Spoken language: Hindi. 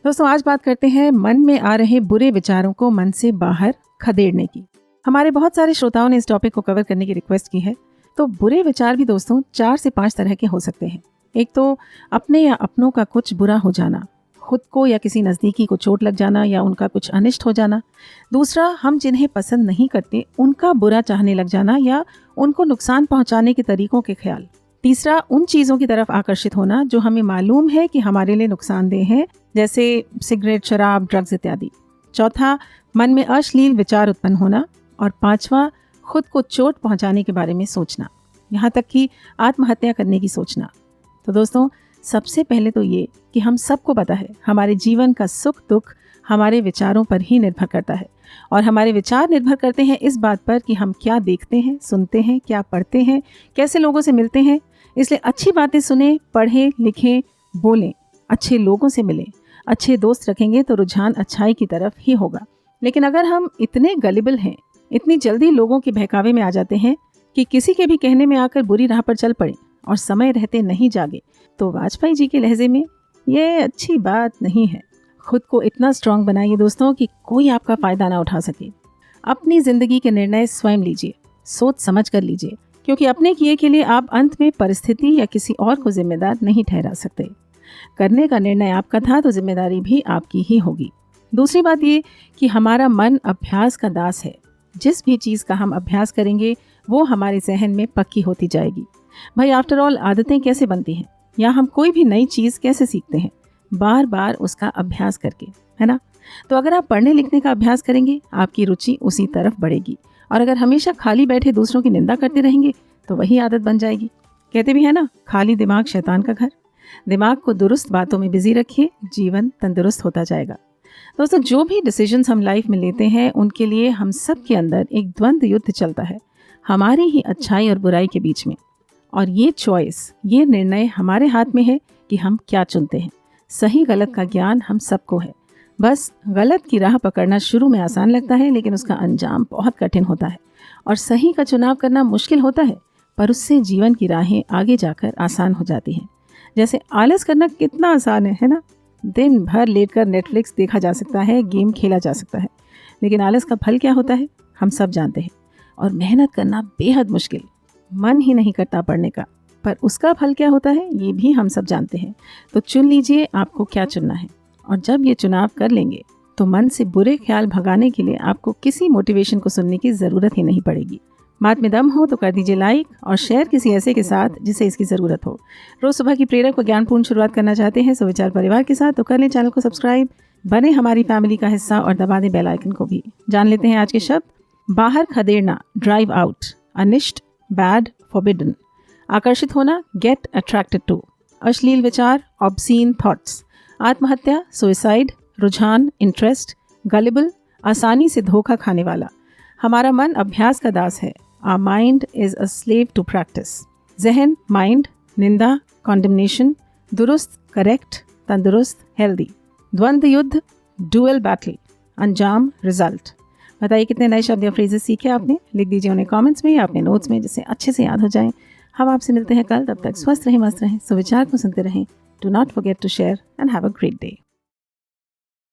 दोस्तों आज बात करते हैं मन में आ रहे बुरे विचारों को मन से बाहर खदेड़ने की। हमारे बहुत सारे श्रोताओं ने इस टॉपिक को कवर करने की रिक्वेस्ट की है। तो बुरे विचार भी दोस्तों 4 से 5 तरह के हो सकते हैं। एक तो अपने या अपनों का कुछ बुरा हो जाना, खुद को या किसी नज़दीकी को चोट लग जाना या उनका कुछ अनिष्ट हो जाना। दूसरा, हम जिन्हें पसंद नहीं करते उनका बुरा चाहने लग जाना या उनको नुकसान पहुंचाने के तरीकों के ख्याल। तीसरा, उन चीज़ों की तरफ आकर्षित होना जो हमें मालूम है कि हमारे लिए नुकसानदेह है, जैसे सिगरेट, शराब, ड्रग्स इत्यादि। चौथा, मन में अश्लील विचार उत्पन्न होना। और पांचवा, खुद को चोट पहुंचाने के बारे में सोचना, यहाँ तक कि आत्महत्या करने की सोचना। तो दोस्तों सबसे पहले तो ये कि हम सबको पता है हमारे जीवन का सुख दुख हमारे विचारों पर ही निर्भर करता है। और हमारे विचार निर्भर करते हैं इस बात पर कि हम क्या देखते हैं, सुनते हैं, क्या पढ़ते हैं, कैसे लोगों से मिलते हैं। इसलिए अच्छी बातें सुने, पढ़ें, लिखें, बोलें, अच्छे लोगों से मिलें, अच्छे दोस्त रखेंगे तो रुझान अच्छाई की तरफ ही होगा। लेकिन अगर हम इतने गलिबल हैं, इतनी जल्दी लोगों के बहकावे में आ जाते हैं कि किसी के भी कहने में आकर बुरी राह पर चल पड़े और समय रहते नहीं जागे, तो वाजपेयी जी के लहजे में ये अच्छी बात नहीं है। खुद को इतना स्ट्रांग बनाइए दोस्तों कि कोई आपका फ़ायदा ना उठा सके। अपनी ज़िंदगी के निर्णय स्वयं लीजिए, सोच समझ कर लीजिए, क्योंकि अपने किए के लिए आप अंत में परिस्थिति या किसी और को जिम्मेदार नहीं ठहरा सकते। करने का निर्णय आपका था तो जिम्मेदारी भी आपकी ही होगी। दूसरी बात ये कि हमारा मन अभ्यास का दास है। जिस भी चीज़ का हम अभ्यास करेंगे वो हमारे जहन में पक्की होती जाएगी। भाई आफ्टर ऑल आदतें कैसे बनती हैं या हम कोई भी नई चीज़ कैसे सीखते हैं? बार बार उसका अभ्यास करके, है ना? तो अगर आप पढ़ने लिखने का अभ्यास करेंगे आपकी रुचि उसी तरफ बढ़ेगी। और अगर हमेशा खाली बैठे दूसरों की निंदा करते रहेंगे तो वही आदत बन जाएगी। कहते भी है ना, खाली दिमाग शैतान का घर। दिमाग को दुरुस्त बातों में बिजी रखिए, जीवन तंदुरुस्त होता जाएगा। दोस्तों जो भी डिसीजंस हम लाइफ में लेते हैं उनके लिए हम सब के अंदर एक द्वंद्व युद्ध चलता है, हमारी ही अच्छाई और बुराई के बीच में। और ये चॉइस, ये निर्णय हमारे हाथ में है कि हम क्या चुनते हैं। सही गलत का ज्ञान हम सबको है, बस गलत की राह पकड़ना शुरू में आसान लगता है लेकिन उसका अंजाम बहुत कठिन होता है। और सही का चुनाव करना मुश्किल होता है पर उससे जीवन की राहें आगे जाकर आसान हो जाती हैं। जैसे आलस करना कितना आसान है ना? दिन भर लेटकर नेटफ्लिक्स देखा जा सकता है, गेम खेला जा सकता है, लेकिन आलस का फल क्या होता है हम सब जानते हैं। और मेहनत करना बेहद मुश्किल, मन ही नहीं करता पढ़ने का, पर उसका फल क्या होता है ये भी हम सब जानते हैं। तो चुन लीजिए आपको क्या चुनना है। और जब ये चुनाव कर लेंगे तो मन से बुरे ख्याल भगाने के लिए आपको किसी मोटिवेशन को सुनने की ज़रूरत ही नहीं पड़ेगी। बात में दम हो तो कर दीजिए लाइक और शेयर किसी ऐसे के साथ जिसे इसकी ज़रूरत हो। रोज़ सुबह की प्रेरक व ज्ञानपूर्ण शुरुआत करना चाहते हैं सुविचार परिवार के साथ तो कर लें चैनल को सब्सक्राइब, बने हमारी फैमिली का हिस्सा और दबा दें बेल आइकन को भी। जान लेते हैं आज के शब्द। बाहर खदेड़ना, ड्राइव आउट। अनिष्ट, बैड, फॉरबिडन। आकर्षित होना, गेट अट्रैक्टेड टू। अश्लील विचार, ऑब्सीन थॉट्स। आत्महत्या, सुइसाइड। रुझान, इंटरेस्ट। गलिबल, आसानी से धोखा खाने वाला। हमारा मन अभ्यास का दास है। Our mind is a slave to practice. जहन, माइंड। निंदा, condemnation। दुरुस्त, करेक्ट। तंदुरुस्त, हेल्दी। द्वंद्व युद्ध, डुअल बैटल। अंजाम, रिजल्ट। बताइए कितने नए शब्द या फ्रेजेस सीखे आपने? लिख दीजिए उन्हें कमेंट्स में या अपने नोट्स में, जिससे अच्छे से याद हो जाएं। हम आपसे मिलते हैं कल, तब तक स्वस्थ रहें, मस्त रहें, सुविचार को सुनते रहें। Do not forget to share and have a great day.